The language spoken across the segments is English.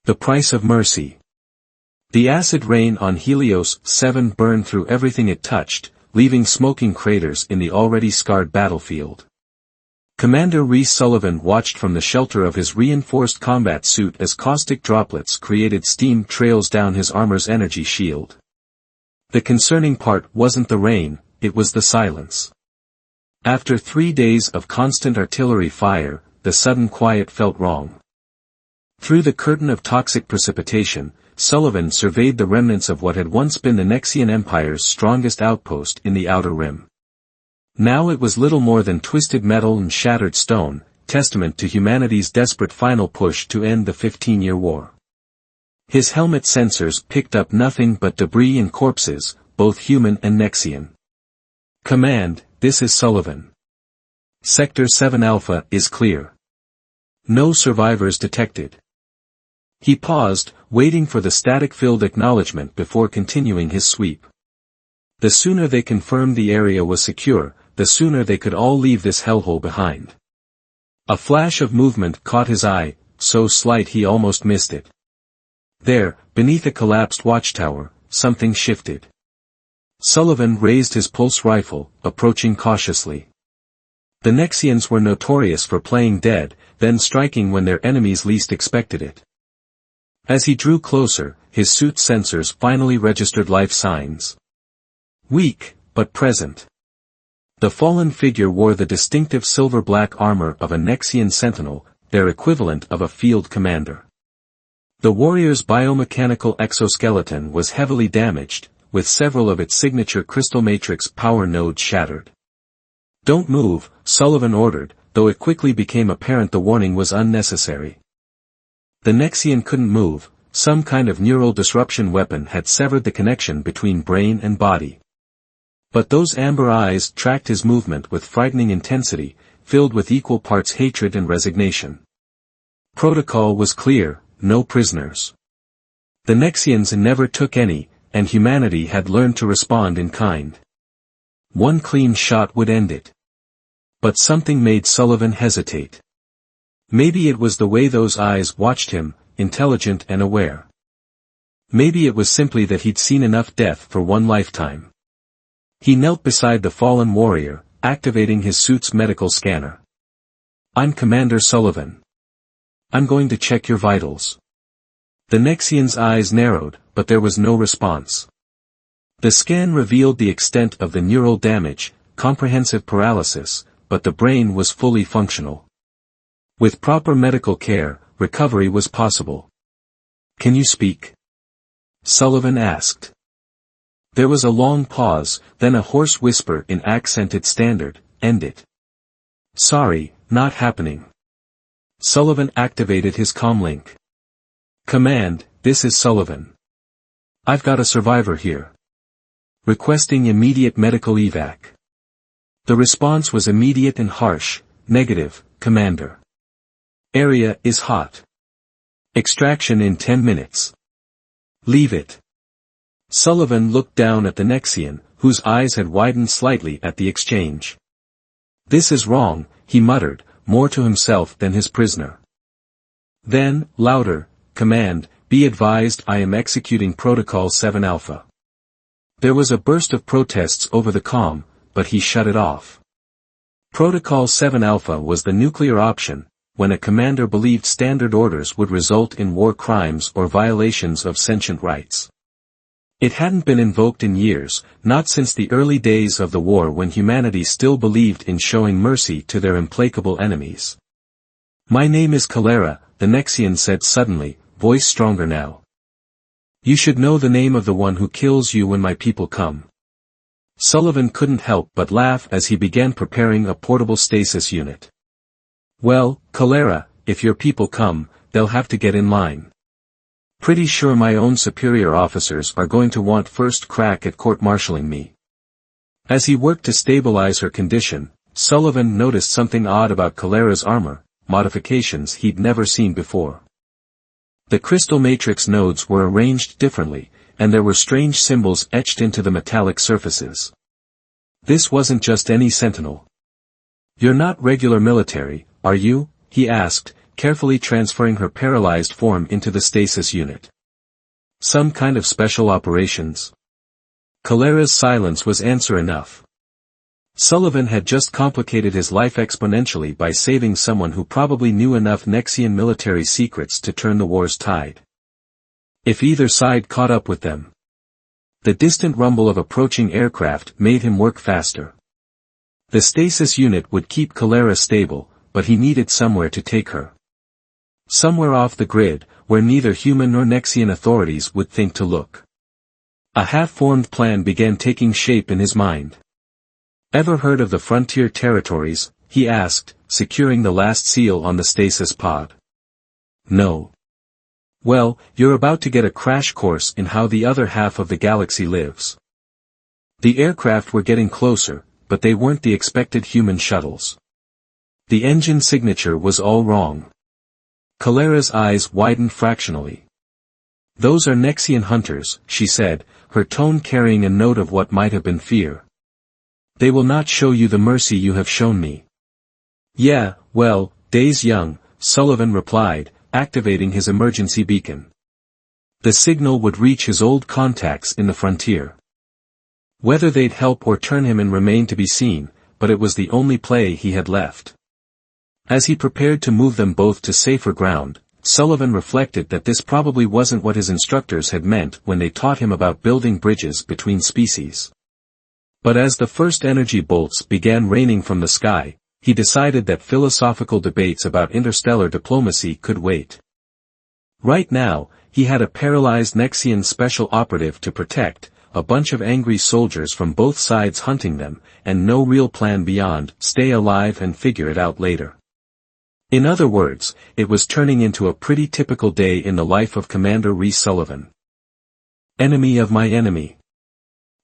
The price of mercy. The acid rain on Helios 7 burned through everything it touched, leaving smoking craters in the already scarred battlefield. Commander Rhys Sullivan watched from the shelter of his reinforced combat suit as caustic droplets created steam trails down his armor's energy shield. The concerning part wasn't the rain, it was the silence. After 3 days of constant artillery fire, the sudden quiet felt wrong. Through the curtain of toxic precipitation, Sullivan surveyed the remnants of what had once been the Nexian Empire's strongest outpost in the Outer Rim. Now it was little more than twisted metal and shattered stone, testament to humanity's desperate final push to end the 15-year war. His helmet sensors picked up nothing but debris and corpses, both human and Nexian. Command, this is Sullivan. Sector 7 Alpha is clear. No survivors detected. He paused, waiting for the static-filled acknowledgement before continuing his sweep. The sooner they confirmed the area was secure, the sooner they could all leave this hellhole behind. A flash of movement caught his eye, so slight he almost missed it. There, beneath a collapsed watchtower, something shifted. Sullivan raised his pulse rifle, approaching cautiously. The Nexians were notorious for playing dead, then striking when their enemies least expected it. As he drew closer, his suit's sensors finally registered life signs. Weak, but present. The fallen figure wore the distinctive silver-black armor of a Nexian sentinel, their equivalent of a field commander. The warrior's biomechanical exoskeleton was heavily damaged, with several of its signature crystal matrix power nodes shattered. "Don't move," Sullivan ordered, though it quickly became apparent the warning was unnecessary. The Nexian couldn't move, some kind of neural disruption weapon had severed the connection between brain and body. But those amber eyes tracked his movement with frightening intensity, filled with equal parts hatred and resignation. Protocol was clear, no prisoners. The Nexians never took any, and humanity had learned to respond in kind. One clean shot would end it. But something made Sullivan hesitate. Maybe it was the way those eyes watched him, intelligent and aware. Maybe it was simply that he'd seen enough death for one lifetime. He knelt beside the fallen warrior, activating his suit's medical scanner. "I'm Commander Sullivan. I'm going to check your vitals." The Nexian's eyes narrowed, but there was no response. The scan revealed the extent of the neural damage, comprehensive paralysis, but the brain was fully functional. With proper medical care, recovery was possible. "Can you speak?" Sullivan asked. There was a long pause, then a hoarse whisper in accented standard, "End it." "Sorry, not happening." Sullivan activated his comlink. "Command, this is Sullivan. I've got a survivor here. Requesting immediate medical evac." The response was immediate and harsh, "Negative, Commander. Area is hot. Extraction in 10 minutes. Leave it." Sullivan looked down at the Nexian, whose eyes had widened slightly at the exchange. "This is wrong," he muttered, more to himself than his prisoner. Then, louder, "Command, be advised I am executing Protocol 7 Alpha." There was a burst of protests over the comm, but he shut it off. Protocol 7 Alpha was the nuclear option, when a commander believed standard orders would result in war crimes or violations of sentient rights. It hadn't been invoked in years, not since the early days of the war when humanity still believed in showing mercy to their implacable enemies. "My name is Calera," the Nexian said suddenly, voice stronger now. "You should know the name of the one who kills you when my people come." Sullivan couldn't help but laugh as he began preparing a portable stasis unit. "Well, Calera, if your people come, they'll have to get in line. Pretty sure my own superior officers are going to want first crack at court-martialing me." As he worked to stabilize her condition, Sullivan noticed something odd about Calera's armor, modifications he'd never seen before. The crystal matrix nodes were arranged differently, and there were strange symbols etched into the metallic surfaces. This wasn't just any sentinel. "You're not regular military, are you?" he asked, carefully transferring her paralyzed form into the stasis unit. Some kind of special operations? Kalera's silence was answer enough. Sullivan had just complicated his life exponentially by saving someone who probably knew enough Nexian military secrets to turn the war's tide. If either side caught up with them. The distant rumble of approaching aircraft made him work faster. The stasis unit would keep Kalera stable, but he needed somewhere to take her. Somewhere off the grid, where neither human nor Nexian authorities would think to look. A half-formed plan began taking shape in his mind. Ever heard of the frontier territories? He asked, securing the last seal on the stasis pod. No. Well, you're about to get a crash course in how the other half of the galaxy lives. The aircraft were getting closer, but they weren't the expected human shuttles. The engine signature was all wrong. Kalera's eyes widened fractionally. Those are Nexian hunters, she said, her tone carrying a note of what might have been fear. They will not show you the mercy you have shown me. Yeah, well, days young, Sullivan replied, activating his emergency beacon. The signal would reach his old contacts in the frontier. Whether they'd help or turn him in remained to be seen, but it was the only play he had left. As he prepared to move them both to safer ground, Sullivan reflected that this probably wasn't what his instructors had meant when they taught him about building bridges between species. But as the first energy bolts began raining from the sky, he decided that philosophical debates about interstellar diplomacy could wait. Right now, he had a paralyzed Nexian special operative to protect, a bunch of angry soldiers from both sides hunting them, and no real plan beyond, stay alive and figure it out later. In other words, it was turning into a pretty typical day in the life of Commander Rhys Sullivan. Enemy of my enemy.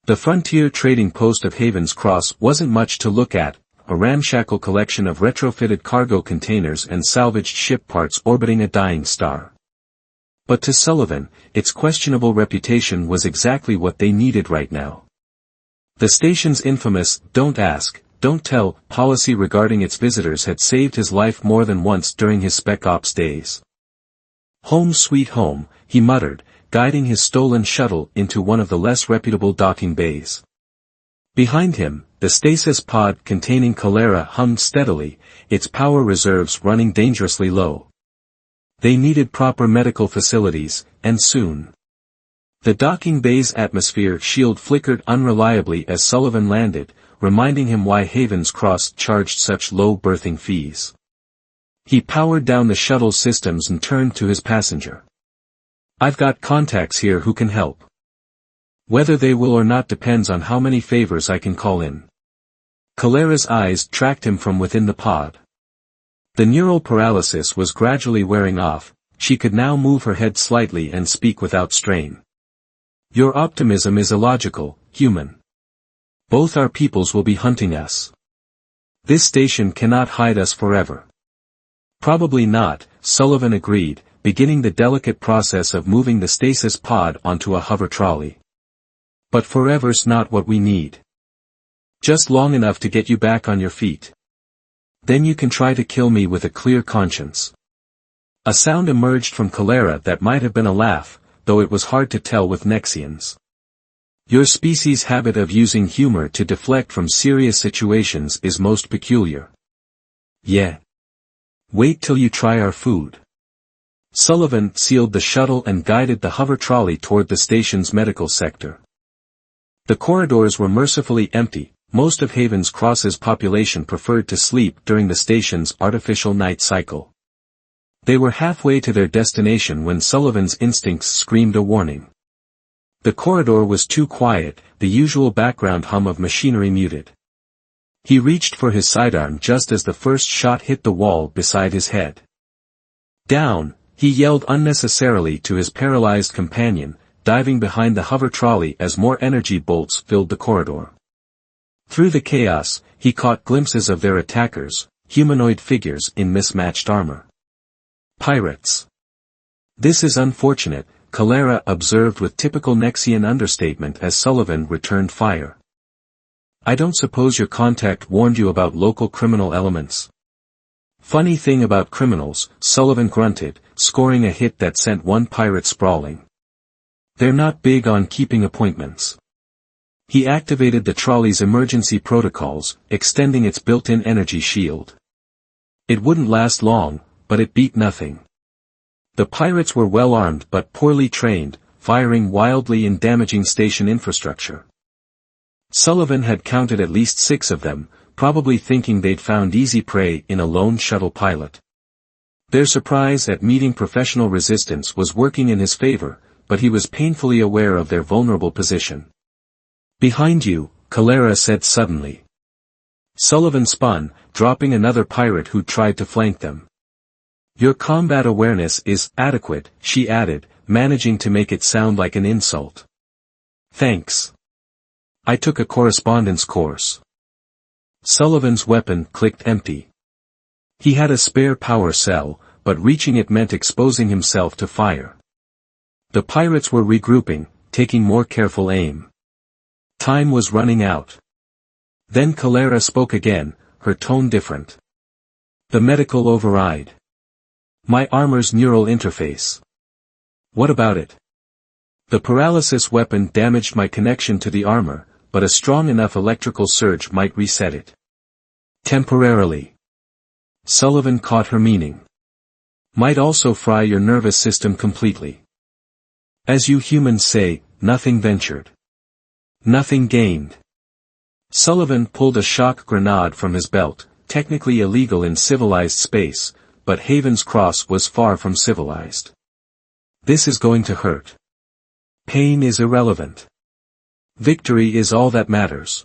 The frontier trading post of Haven's Cross wasn't much to look at, a ramshackle collection of retrofitted cargo containers and salvaged ship parts orbiting a dying star. But to Sullivan, its questionable reputation was exactly what they needed right now. The station's infamous, "don't ask, don't tell," policy regarding its visitors had saved his life more than once during his Spec Ops days. Home sweet home, he muttered, guiding his stolen shuttle into one of the less reputable docking bays. Behind him, the stasis pod containing Kalera hummed steadily, its power reserves running dangerously low. They needed proper medical facilities, and soon. The docking bay's atmosphere shield flickered unreliably as Sullivan landed, reminding him why Haven's Cross charged such low berthing fees. He powered down the shuttle systems and turned to his passenger. "I've got contacts here who can help. Whether they will or not depends on how many favors I can call in." Kalera's eyes tracked him from within the pod. The neural paralysis was gradually wearing off, she could now move her head slightly and speak without strain. "Your optimism is illogical, human. Both our peoples will be hunting us. This station cannot hide us forever." "Probably not," Sullivan agreed, beginning the delicate process of moving the stasis pod onto a hover trolley. "But forever's not what we need. Just long enough to get you back on your feet. Then you can try to kill me with a clear conscience." A sound emerged from Kalera that might have been a laugh, though it was hard to tell with Nexians. "Your species' habit of using humor to deflect from serious situations is most peculiar. Yeah. Wait till you try our food." Sullivan sealed the shuttle and guided the hover trolley toward the station's medical sector. The corridors were mercifully empty, most of Haven's Cross's population preferred to sleep during the station's artificial night cycle. They were halfway to their destination when Sullivan's instincts screamed a warning. The corridor was too quiet, the usual background hum of machinery muted. He reached for his sidearm just as the first shot hit the wall beside his head. "Down!" he yelled unnecessarily to his paralyzed companion, diving behind the hover trolley as more energy bolts filled the corridor. Through the chaos, he caught glimpses of their attackers, humanoid figures in mismatched armor. Pirates. "This is unfortunate," Kalera observed with typical Nexian understatement as Sullivan returned fire. "I don't suppose your contact warned you about local criminal elements?" Funny thing about criminals, Sullivan grunted, scoring a hit that sent one pirate sprawling. They're not big on keeping appointments. He activated the trolley's emergency protocols, extending its built-in energy shield. It wouldn't last long, but it beat nothing. The pirates were well armed but poorly trained, firing wildly and damaging station infrastructure. Sullivan had counted at least 6 of them, probably thinking they'd found easy prey in a lone shuttle pilot. Their surprise at meeting professional resistance was working in his favor, but he was painfully aware of their vulnerable position. "Behind you," Calera said suddenly. Sullivan spun, dropping another pirate who tried to flank them. "Your combat awareness is adequate," she added, managing to make it sound like an insult. "Thanks. I took a correspondence course." Sullivan's weapon clicked empty. He had a spare power cell, but reaching it meant exposing himself to fire. The pirates were regrouping, taking more careful aim. Time was running out. Then Calera spoke again, her tone different. "The medical override. My armor's neural interface. What about it? The paralysis weapon damaged my connection to the armor, but a strong enough electrical surge might reset it. Temporarily." Sullivan caught her meaning. "Might also fry your nervous system completely. As you humans say, nothing ventured. Nothing gained." Sullivan pulled a shock grenade from his belt, technically illegal in civilized space, but Haven's Cross was far from civilized. "This is going to hurt. Pain is irrelevant. Victory is all that matters.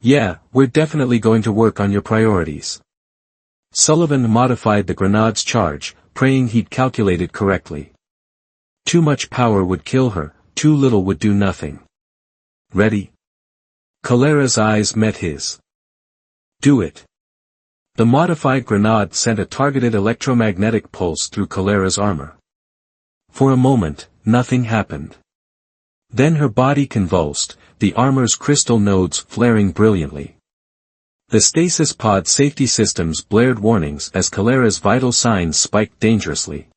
Yeah, we're definitely going to work on your priorities." Sullivan modified the grenade's charge, praying he'd calculated correctly. Too much power would kill her, too little would do nothing. "Ready?" Calera's eyes met his. "Do it." The modified grenade sent a targeted electromagnetic pulse through Calera's armor. For a moment, nothing happened. Then her body convulsed, the armor's crystal nodes flaring brilliantly. The stasis pod safety systems blared warnings as Calera's vital signs spiked dangerously.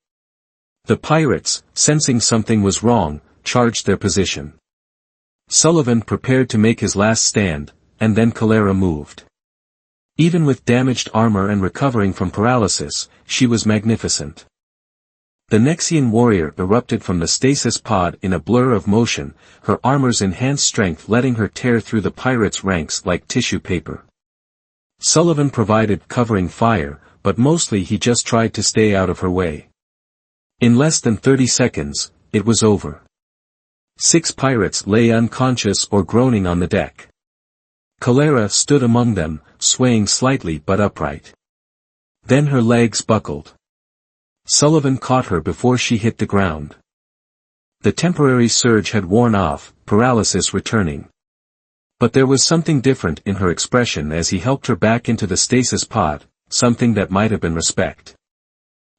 The pirates, sensing something was wrong, charged their position. Sullivan prepared to make his last stand, and then Calera moved. Even with damaged armor and recovering from paralysis, she was magnificent. The Nexian warrior erupted from the stasis pod in a blur of motion, her armor's enhanced strength letting her tear through the pirates' ranks like tissue paper. Sullivan provided covering fire, but mostly he just tried to stay out of her way. In less than 30 seconds, it was over. 6 pirates lay unconscious or groaning on the deck. Calera stood among them, swaying slightly but upright. Then her legs buckled. Sullivan caught her before she hit the ground. The temporary surge had worn off, paralysis returning. But there was something different in her expression as he helped her back into the stasis pod, something that might have been respect.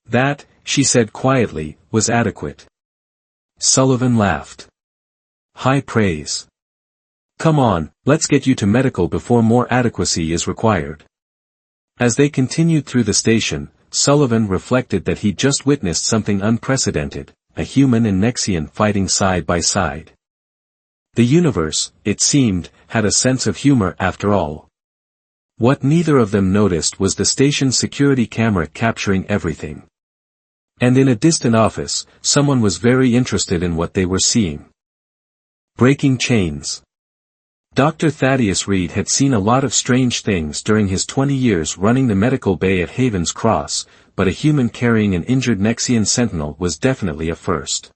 "That," she said quietly, "was adequate." Sullivan laughed. "High praise. Come on, let's get you to medical before more adequacy is required." As they continued through the station, Sullivan reflected that he'd just witnessed something unprecedented, a human and Nexian fighting side by side. The universe, it seemed, had a sense of humor after all. What neither of them noticed was the station's security camera capturing everything. And in a distant office, someone was very interested in what they were seeing. Breaking chains. Dr. Thaddeus Reed had seen a lot of strange things during his 20 years running the medical bay at Haven's Cross, but a human carrying an injured Nexian sentinel was definitely a first.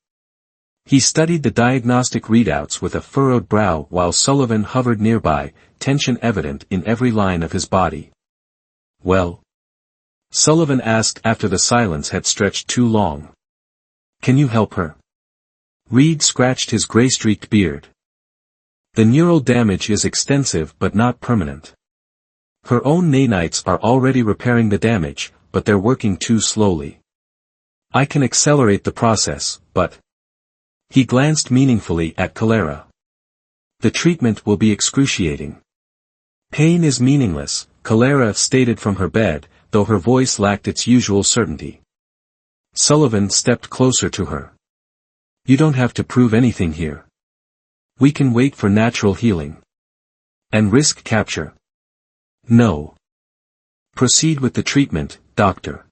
He studied the diagnostic readouts with a furrowed brow while Sullivan hovered nearby, tension evident in every line of his body. "Well?" Sullivan asked after the silence had stretched too long. "Can you help her?" Reed scratched his gray-streaked beard. "The neural damage is extensive but not permanent. Her own nanites are already repairing the damage, but they're working too slowly. I can accelerate the process, but..." He glanced meaningfully at Calera. "The treatment will be excruciating." "Pain is meaningless," Calera stated from her bed, though her voice lacked its usual certainty. Sullivan stepped closer to her. You don't have to prove anything here. We can wait for natural healing. And risk capture. No. Proceed with the treatment, Doctor.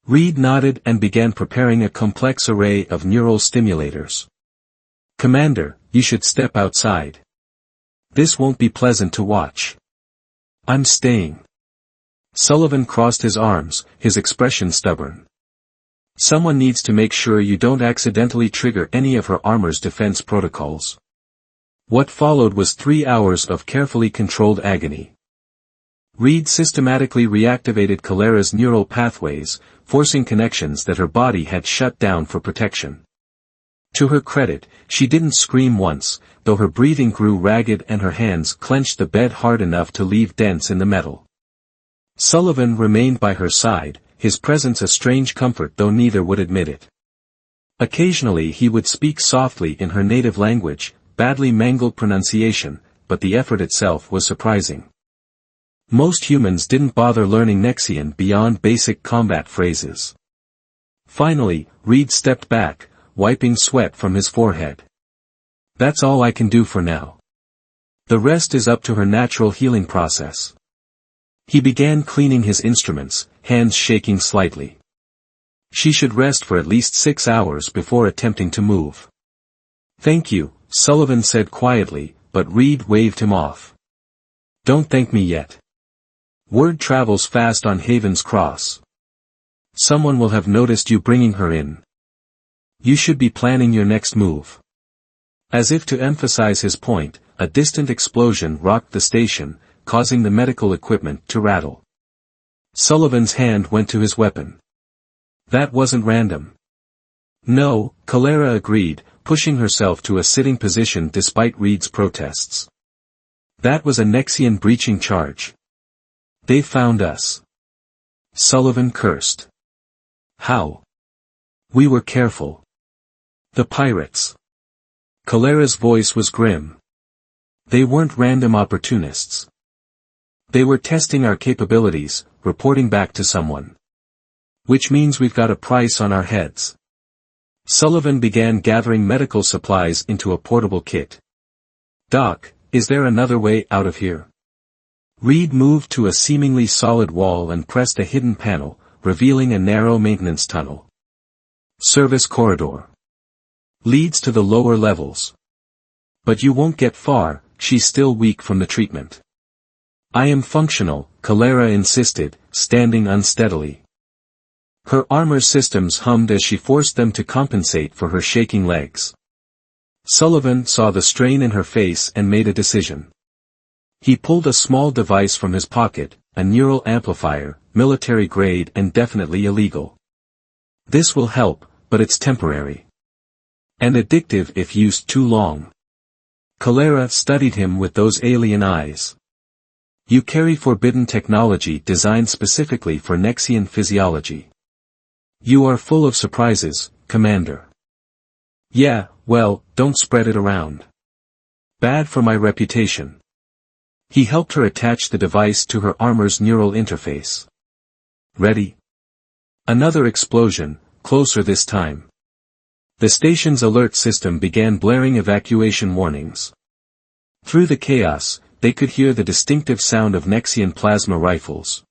Reed nodded and began preparing a complex array of neural stimulators. Commander, you should step outside. This won't be pleasant to watch. I'm staying. Sullivan crossed his arms, his expression stubborn. Someone needs to make sure you don't accidentally trigger any of her armor's defense protocols. What followed was 3 hours of carefully controlled agony. Reed systematically reactivated Kalera's neural pathways, forcing connections that her body had shut down for protection. To her credit, she didn't scream once, though her breathing grew ragged and her hands clenched the bed hard enough to leave dents in the metal. Sullivan remained by her side, his presence a strange comfort though neither would admit it. Occasionally he would speak softly in her native language, badly mangled pronunciation, but the effort itself was surprising. Most humans didn't bother learning Nexian beyond basic combat phrases. Finally, Reed stepped back, wiping sweat from his forehead. That's all I can do for now. The rest is up to her natural healing process. He began cleaning his instruments, hands shaking slightly. She should rest for at least 6 hours before attempting to move. Thank you, Sullivan said quietly, but Reed waved him off. Don't thank me yet. Word travels fast on Haven's Cross. Someone will have noticed you bringing her in. You should be planning your next move. As if to emphasize his point, a distant explosion rocked the station, causing the medical equipment to rattle. Sullivan's hand went to his weapon. That wasn't random. No, Kalera agreed, pushing herself to a sitting position despite Reed's protests. That was a Nexian breaching charge. They found us. Sullivan cursed. How? We were careful. The pirates. Kalera's voice was grim. They weren't random opportunists. They were testing our capabilities, reporting back to someone. Which means we've got a price on our heads. Sullivan began gathering medical supplies into a portable kit. Doc, is there another way out of here? Reed moved to a seemingly solid wall and pressed a hidden panel, revealing a narrow maintenance tunnel. Service corridor. Leads to the lower levels. But you won't get far, she's still weak from the treatment. I am functional, Kalera insisted, standing unsteadily. Her armor systems hummed as she forced them to compensate for her shaking legs. Sullivan saw the strain in her face and made a decision. He pulled a small device from his pocket, a neural amplifier, military grade and definitely illegal. This will help, but it's temporary. And addictive if used too long. Kalera studied him with those alien eyes. You carry forbidden technology designed specifically for Nexian physiology. You are full of surprises, Commander. Yeah, well, don't spread it around. Bad for my reputation. He helped her attach the device to her armor's neural interface. Ready? Another explosion, closer this time. The station's alert system began blaring evacuation warnings. Through the chaos, they could hear the distinctive sound of Nexian plasma rifles.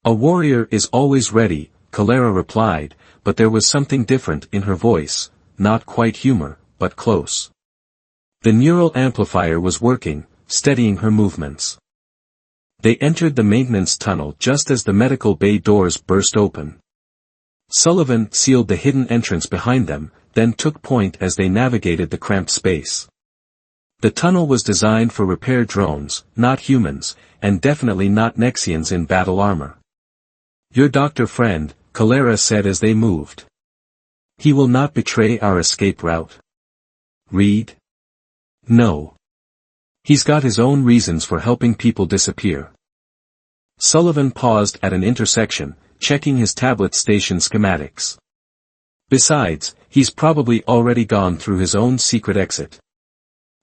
A warrior is always ready, Kalera replied, but there was something different in her voice, not quite humor, but close. The neural amplifier was working, steadying her movements. They entered the maintenance tunnel just as the medical bay doors burst open. Sullivan sealed the hidden entrance behind them, then took point as they navigated the cramped space. The tunnel was designed for repair drones, not humans, and definitely not Nexians in battle armor. Your doctor friend, Kalera said as they moved. He will not betray our escape route. Reed? No. He's got his own reasons for helping people disappear. Sullivan paused at an intersection, checking his tablet station schematics. Besides, he's probably already gone through his own secret exit.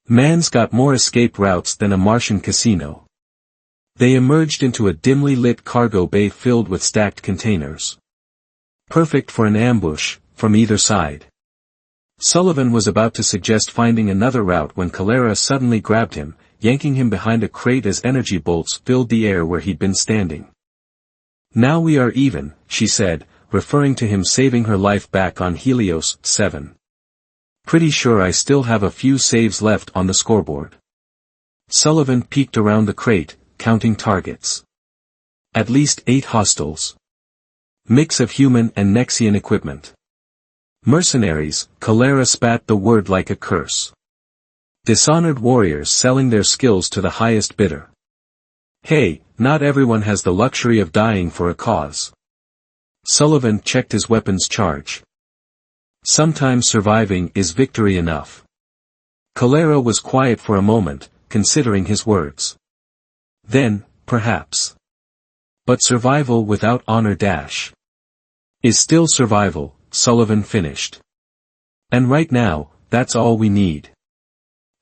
Man's got more escape routes than a Martian casino. They emerged into a dimly lit cargo bay filled with stacked containers. Perfect for an ambush, from either side. Sullivan was about to suggest finding another route when Calera suddenly grabbed him, yanking him behind a crate as energy bolts filled the air where he'd been standing. "Now we are even," she said, referring to him saving her life back on Helios 7. "Pretty sure I still have a few saves left on the scoreboard." Sullivan peeked around the crate, counting targets. At least 8 hostiles. Mix of human and Nexian equipment. Mercenaries, Calera spat the word like a curse. Dishonored warriors selling their skills to the highest bidder. Hey, not everyone has the luxury of dying for a cause. Sullivan checked his weapons charge. Sometimes surviving is victory enough. Calera was quiet for a moment, considering his words. Then, perhaps. But survival without honor is still survival, Sullivan finished. And right now, that's all we need.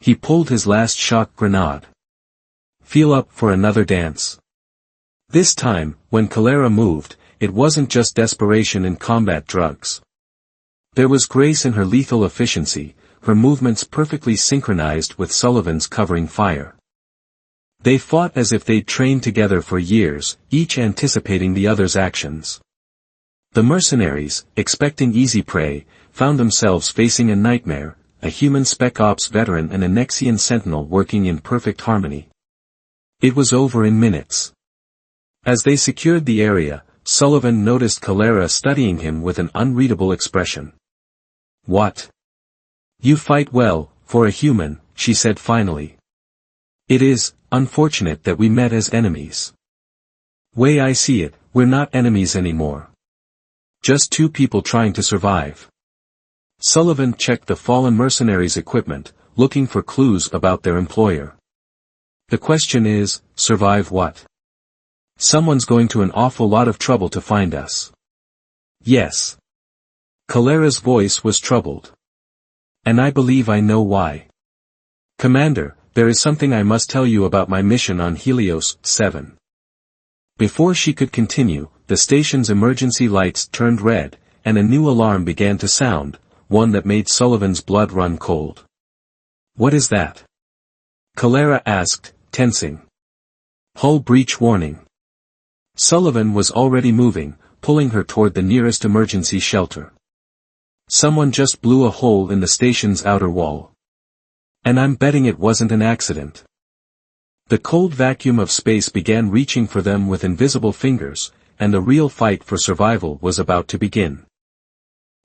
He pulled his last shock grenade. Feel up for another dance. This time, when Calera moved, it wasn't just desperation and combat drugs. There was grace in her lethal efficiency, her movements perfectly synchronized with Sullivan's covering fire. They fought as if they'd trained together for years, each anticipating the other's actions. The mercenaries, expecting easy prey, found themselves facing a nightmare, a human Spec Ops veteran and a Nexian sentinel working in perfect harmony. It was over in minutes. As they secured the area, Sullivan noticed Calera studying him with an unreadable expression. "What? You fight well, for a human," she said finally. "It is unfortunate that we met as enemies. Way I see it, we're not enemies anymore. Just 2 people trying to survive." Sullivan checked the fallen mercenaries' equipment, looking for clues about their employer. "The question is, survive what? Someone's going to an awful lot of trouble to find us." "Yes." Calera's voice was troubled. "And I believe I know why. Commander, there is something I must tell you about my mission on Helios 7. Before she could continue, the station's emergency lights turned red, and a new alarm began to sound, one that made Sullivan's blood run cold. "What is that?" Calera asked, tensing. "Hull breach warning." Sullivan was already moving, pulling her toward the nearest emergency shelter. "Someone just blew a hole in the station's outer wall. And I'm betting it wasn't an accident." The cold vacuum of space began reaching for them with invisible fingers, and the real fight for survival was about to begin.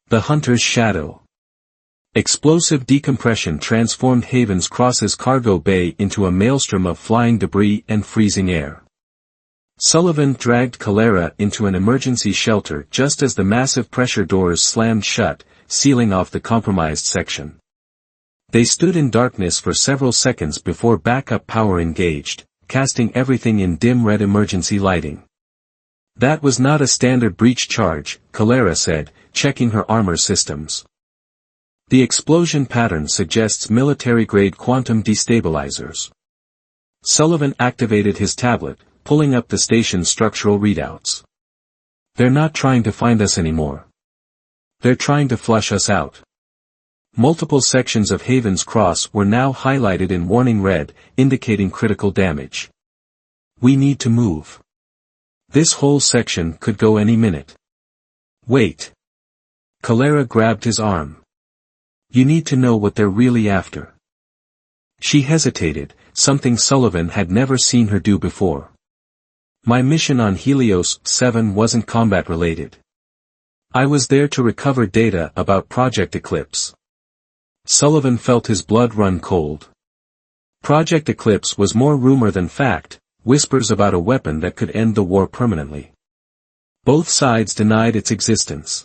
The Hunter's Shadow. Explosive decompression transformed Haven's Cross's cargo bay into a maelstrom of flying debris and freezing air. Sullivan dragged Calera into an emergency shelter just as the massive pressure doors slammed shut, sealing off the compromised section. They stood in darkness for several seconds before backup power engaged, casting everything in dim red emergency lighting. "That was not a standard breach charge," Calera said, checking her armor systems. "The explosion pattern suggests military-grade quantum destabilizers." Sullivan activated his tablet, pulling up the station's structural readouts. "They're not trying to find us anymore. They're trying to flush us out." Multiple sections of Haven's Cross were now highlighted in warning red, indicating critical damage. "We need to move. This whole section could go any minute." "Wait." Calera grabbed his arm. "You need to know what they're really after." She hesitated, something Sullivan had never seen her do before. "My mission on Helios 7 wasn't combat-related. I was there to recover data about Project Eclipse." Sullivan felt his blood run cold. Project Eclipse was more rumor than fact, whispers about a weapon that could end the war permanently. Both sides denied its existence.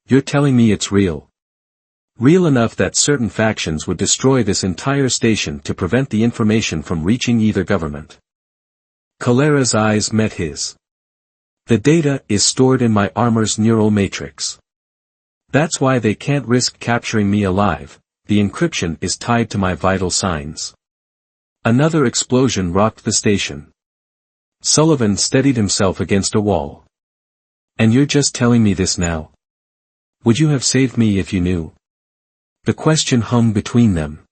"You're telling me it's real?" "Real enough that certain factions would destroy this entire station to prevent the information from reaching either government." Calera's eyes met his. "The data is stored in my armor's neural matrix. That's why they can't risk capturing me alive, the encryption is tied to my vital signs." Another explosion rocked the station. Sullivan steadied himself against a wall. And you're just telling me this now? Would you have saved me if you knew? The question hung between them.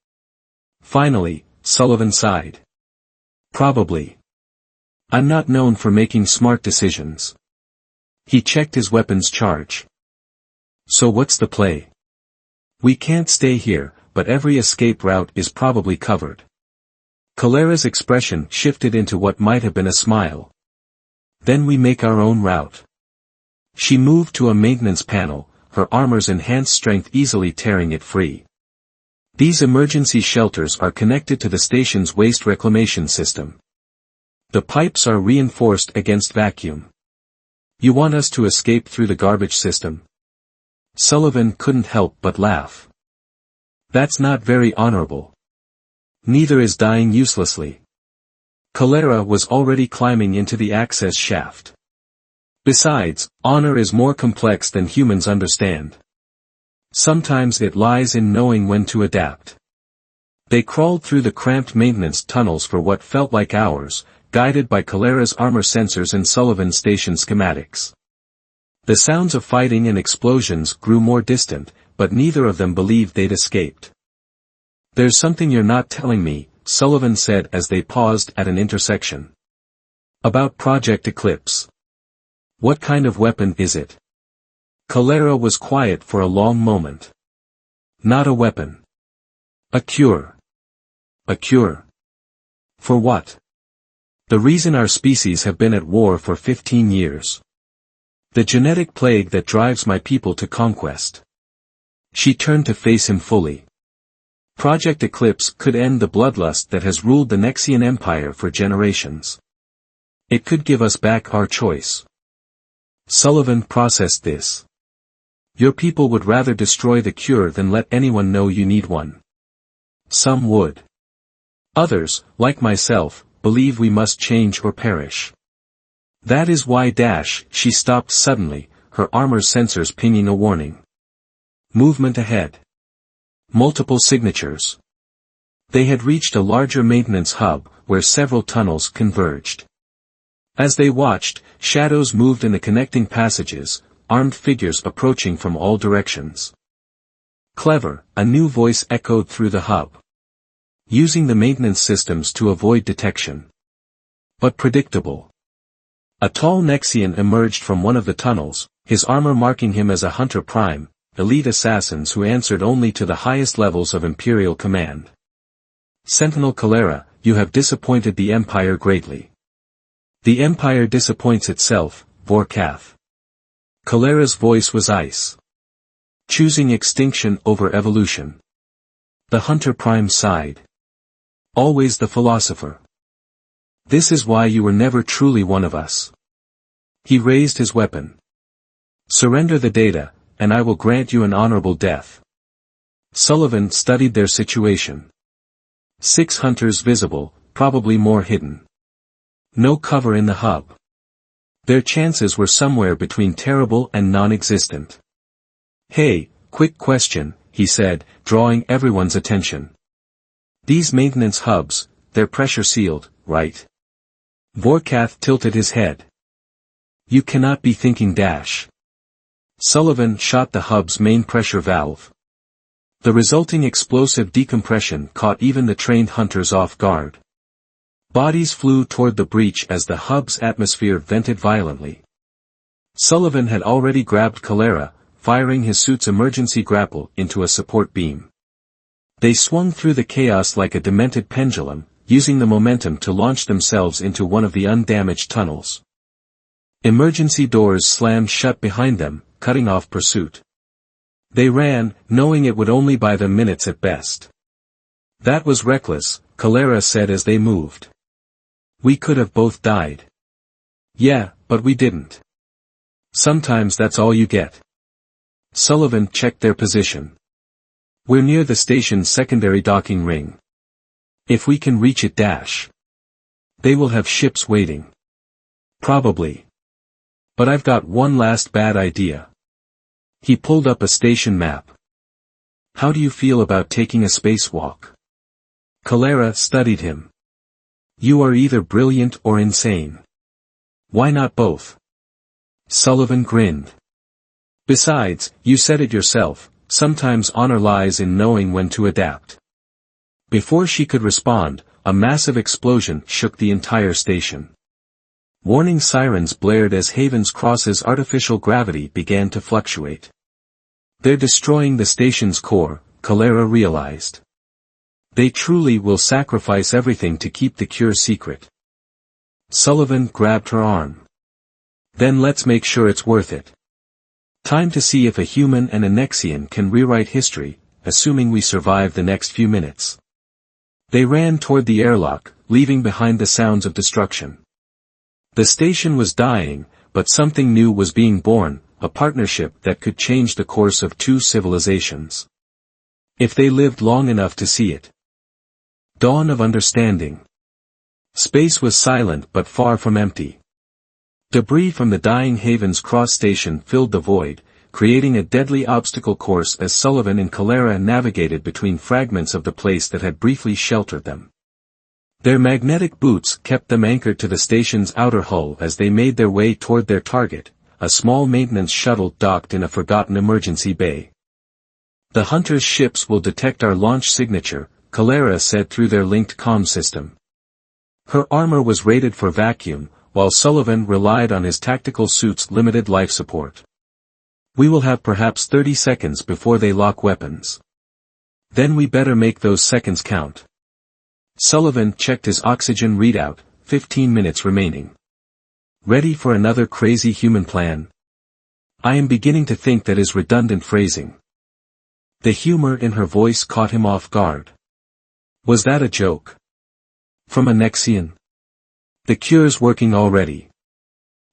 Finally, Sullivan sighed. Probably. I'm not known for making smart decisions. He checked his weapon's charge. So what's the play? We can't stay here, but every escape route is probably covered. Kalera's expression shifted into what might have been a smile. Then we make our own route. She moved to a maintenance panel, her armor's enhanced strength easily tearing it free. These emergency shelters are connected to the station's waste reclamation system. The pipes are reinforced against vacuum. You want us to escape through the garbage system? Sullivan couldn't help but laugh. That's not very honorable. Neither is dying uselessly. Kalera was already climbing into the access shaft. Besides, honor is more complex than humans understand. Sometimes it lies in knowing when to adapt. They crawled through the cramped maintenance tunnels for what felt like hours, guided by Kalera's armor sensors and Sullivan's station schematics. The sounds of fighting and explosions grew more distant, but neither of them believed they'd escaped. There's something you're not telling me, Sullivan said as they paused at an intersection. About Project Eclipse. What kind of weapon is it? Kalera was quiet for a long moment. Not a weapon. A cure. A cure. For what? The reason our species have been at war for 15 years. The genetic plague that drives my people to conquest. She turned to face him fully. Project Eclipse could end the bloodlust that has ruled the Nexian Empire for generations. It could give us back our choice. Sullivan processed this. Your people would rather destroy the cure than let anyone know you need one. Some would. Others, like myself, believe we must change or perish. That is why she stopped suddenly, her armor's sensors pinging a warning. Movement ahead. Multiple signatures. They had reached a larger maintenance hub, where several tunnels converged. As they watched, shadows moved in the connecting passages, armed figures approaching from all directions. Clever, a new voice echoed through the hub. Using the maintenance systems to avoid detection. But predictable. A tall Nexian emerged from one of the tunnels, his armor marking him as a Hunter Prime, elite assassins who answered only to the highest levels of Imperial command. Sentinel Kalera, you have disappointed the Empire greatly. The Empire disappoints itself, Vorkath. Kalera's voice was ice. Choosing extinction over evolution. The Hunter Prime sighed. Always the philosopher. This is why you were never truly one of us. He raised his weapon. Surrender the data, and I will grant you an honorable death. Sullivan studied their situation. 6 hunters visible, probably more hidden. No cover in the hub. Their chances were somewhere between terrible and non-existent. Hey, quick question, he said, drawing everyone's attention. These maintenance hubs, they're pressure sealed, right? Vorkath tilted his head. You cannot be thinking Sullivan shot the hub's main pressure valve. The resulting explosive decompression caught even the trained hunters off guard. Bodies flew toward the breach as the hub's atmosphere vented violently. Sullivan had already grabbed Kalera, firing his suit's emergency grapple into a support beam. They swung through the chaos like a demented pendulum, using the momentum to launch themselves into one of the undamaged tunnels. Emergency doors slammed shut behind them, cutting off pursuit. They ran, knowing it would only buy them minutes at best. That was reckless, Kalera said as they moved. We could have both died. Yeah, but we didn't. Sometimes that's all you get. Sullivan checked their position. We're near the station's secondary docking ring. If we can reach it they will have ships waiting. Probably. But I've got one last bad idea. He pulled up a station map. How do you feel about taking a spacewalk? Kalera studied him. You are either brilliant or insane. Why not both? Sullivan grinned. Besides, you said it yourself, sometimes honor lies in knowing when to adapt. Before she could respond, a massive explosion shook the entire station. Warning sirens blared as Haven's Cross's artificial gravity began to fluctuate. They're destroying the station's core, Calera realized. They truly will sacrifice everything to keep the cure secret. Sullivan grabbed her arm. Then let's make sure it's worth it. Time to see if a human and a Nexian can rewrite history, assuming we survive the next few minutes. They ran toward the airlock, leaving behind the sounds of destruction. The station was dying, but something new was being born, a partnership that could change the course of two civilizations. If they lived long enough to see it. Dawn of understanding. Space was silent but far from empty. Debris from the dying Haven's Cross station filled the void, creating a deadly obstacle course as Sullivan and Calera navigated between fragments of the place that had briefly sheltered them. Their magnetic boots kept them anchored to the station's outer hull as they made their way toward their target, a small maintenance shuttle docked in a forgotten emergency bay. The Hunter's ships will detect our launch signature, Calera said through their linked comm system. Her armor was rated for vacuum, while Sullivan relied on his tactical suit's limited life support. We will have perhaps 30 seconds before they lock weapons. Then we better make those seconds count. Sullivan checked his oxygen readout, 15 minutes remaining. Ready for another crazy human plan? I am beginning to think that is redundant phrasing. The humor in her voice caught him off guard. Was that a joke? From a Nexian? The cure's working already.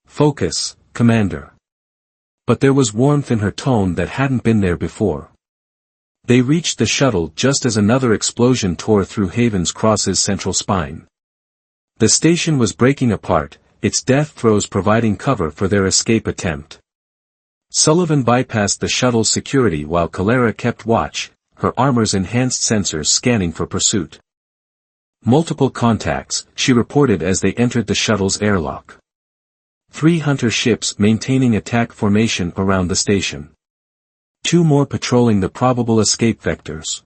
Focus, Commander. But there was warmth in her tone that hadn't been there before. They reached the shuttle just as another explosion tore through Haven's Cross's central spine. The station was breaking apart, its death throes providing cover for their escape attempt. Sullivan bypassed the shuttle's security while Calera kept watch, her armor's enhanced sensors scanning for pursuit. Multiple contacts, she reported as they entered the shuttle's airlock. 3 Hunter ships maintaining attack formation around the station. 2 more patrolling the probable escape vectors.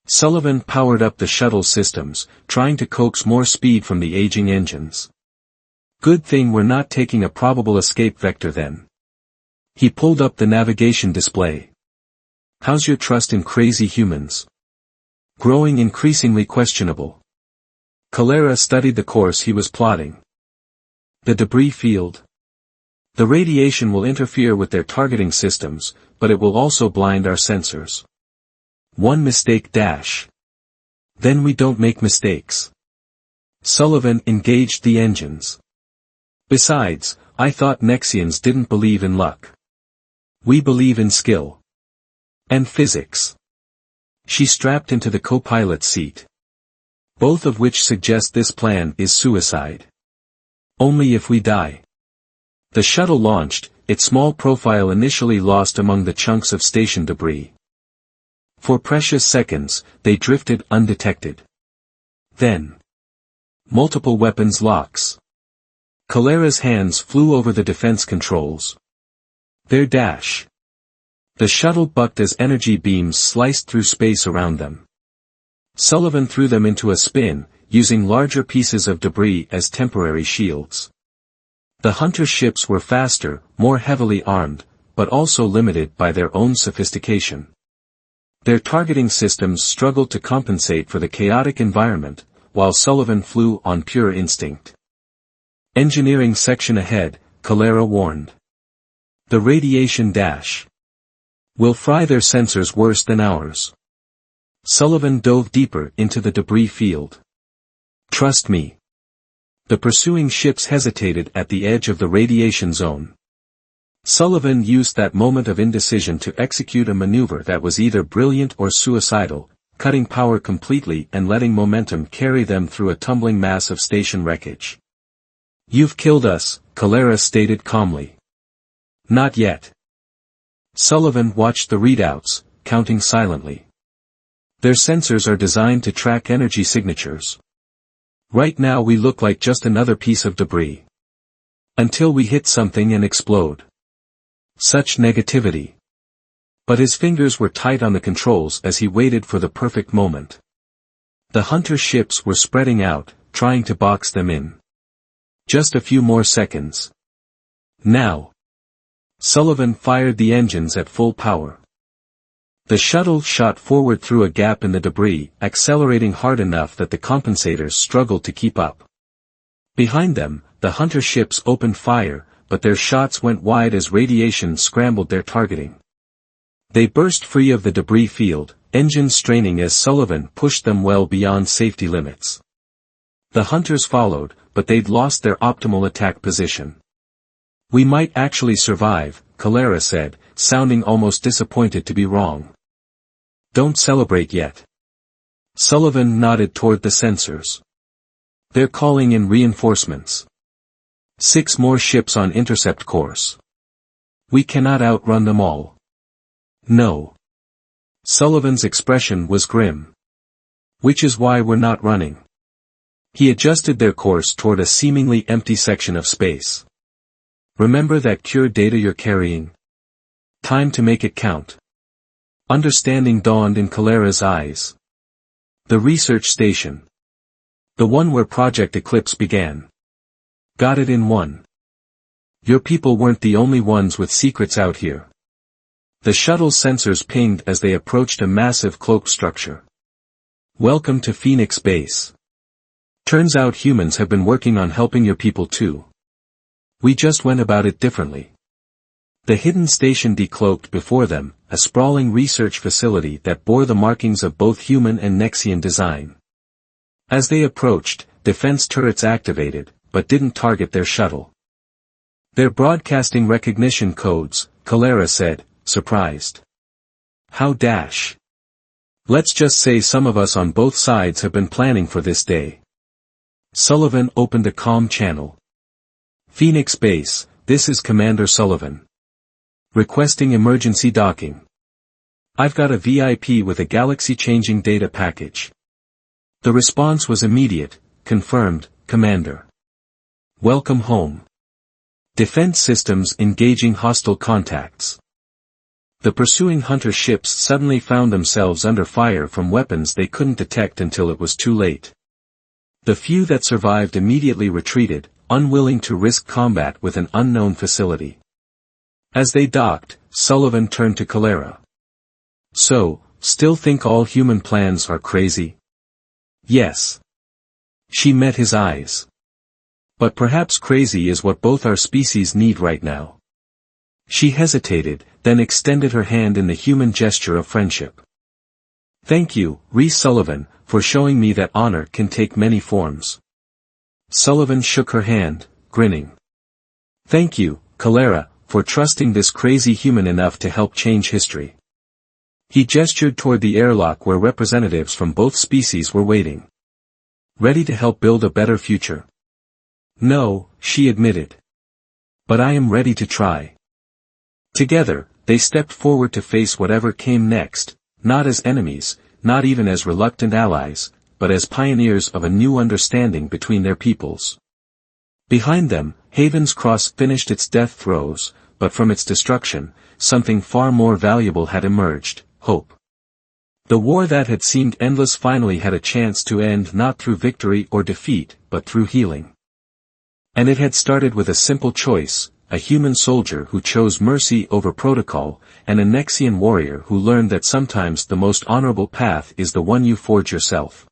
Sullivan powered up the shuttle systems, trying to coax more speed from the aging engines. Good thing we're not taking a probable escape vector then. He pulled up the navigation display. How's your trust in crazy humans? Growing increasingly questionable. Calera studied the course he was plotting. The debris field. The radiation will interfere with their targeting systems, but it will also blind our sensors. One mistake dash. Then we don't make mistakes. Sullivan engaged the engines. Besides, I thought Nexians didn't believe in luck. We believe in skill. And physics. She strapped into the co-pilot seat. Both of which suggest this plan is suicide. Only if we die. The shuttle launched, its small profile initially lost among the chunks of station debris. For precious seconds, they drifted undetected. Then. Multiple weapons locks. Calera's hands flew over the defense controls. Their dash. The shuttle bucked as energy beams sliced through space around them. Sullivan threw them into a spin, using larger pieces of debris as temporary shields. The Hunter ships were faster, more heavily armed, but also limited by their own sophistication. Their targeting systems struggled to compensate for the chaotic environment, while Sullivan flew on pure instinct. Engineering section ahead, Calera warned. The radiation dash will fry their sensors worse than ours. Sullivan dove deeper into the debris field. Trust me. The pursuing ships hesitated at the edge of the radiation zone. Sullivan used that moment of indecision to execute a maneuver that was either brilliant or suicidal, cutting power completely and letting momentum carry them through a tumbling mass of station wreckage. You've killed us, Calera stated calmly. Not yet. Sullivan watched the readouts, counting silently. Their sensors are designed to track energy signatures. Right now we look like just another piece of debris. Until we hit something and explode. Such negativity. But his fingers were tight on the controls as he waited for the perfect moment. The hunter ships were spreading out, trying to box them in. Just a few more seconds. Now. Sullivan fired the engines at full power. The shuttle shot forward through a gap in the debris, accelerating hard enough that the compensators struggled to keep up. Behind them, the hunter ships opened fire, but their shots went wide as radiation scrambled their targeting. They burst free of the debris field, engines straining as Sullivan pushed them well beyond safety limits. The hunters followed, but they'd lost their optimal attack position. "We might actually survive," Calera said, sounding almost disappointed to be wrong. "Don't celebrate yet." Sullivan nodded toward the sensors. "They're calling in reinforcements. 6 more ships on intercept course. We cannot outrun them all." "No." Sullivan's expression was grim. "Which is why we're not running." He adjusted their course toward a seemingly empty section of space. "Remember that cure data you're carrying? Time to make it count." Understanding dawned in Calera's eyes. "The research station. The one where Project Eclipse began. Got it in one. Your people weren't the only ones with secrets out here." The shuttle's sensors pinged as they approached a massive cloak structure. "Welcome to Phoenix Base. Turns out humans have been working on helping your people too. We just went about it differently." The hidden station decloaked before them, a sprawling research facility that bore the markings of both human and Nexian design. As they approached, defense turrets activated, but didn't target their shuttle. "They're broadcasting recognition codes," Calera said, surprised. "How dash. Let's just say some of us on both sides have been planning for this day." Sullivan opened a comm channel. "Phoenix Base, this is Commander Sullivan. Requesting emergency docking. I've got a VIP with a galaxy-changing data package." The response was immediate. "Confirmed, Commander. Welcome home. Defense systems engaging hostile contacts." The pursuing hunter ships suddenly found themselves under fire from weapons they couldn't detect until it was too late. The few that survived immediately retreated, unwilling to risk combat with an unknown facility. As they docked, Sullivan turned to Calera. "So, still think all human plans are crazy?" "Yes." She met his eyes. "But perhaps crazy is what both our species need right now." She hesitated, then extended her hand in the human gesture of friendship. "Thank you, Reese Sullivan, for showing me that honor can take many forms." Sullivan shook her hand, grinning. "Thank you, Calera, for trusting this crazy human enough to help change history." He gestured toward the airlock where representatives from both species were waiting. "Ready to help build a better future?" "No," she admitted. "But I am ready to try." Together, they stepped forward to face whatever came next, not as enemies, not even as reluctant allies, but as pioneers of a new understanding between their peoples. Behind them, Haven's Cross finished its death throes, but from its destruction, something far more valuable had emerged: hope. The war that had seemed endless finally had a chance to end not through victory or defeat, but through healing. And it had started with a simple choice: a human soldier who chose mercy over protocol, and a Nexian warrior who learned that sometimes the most honorable path is the one you forge yourself.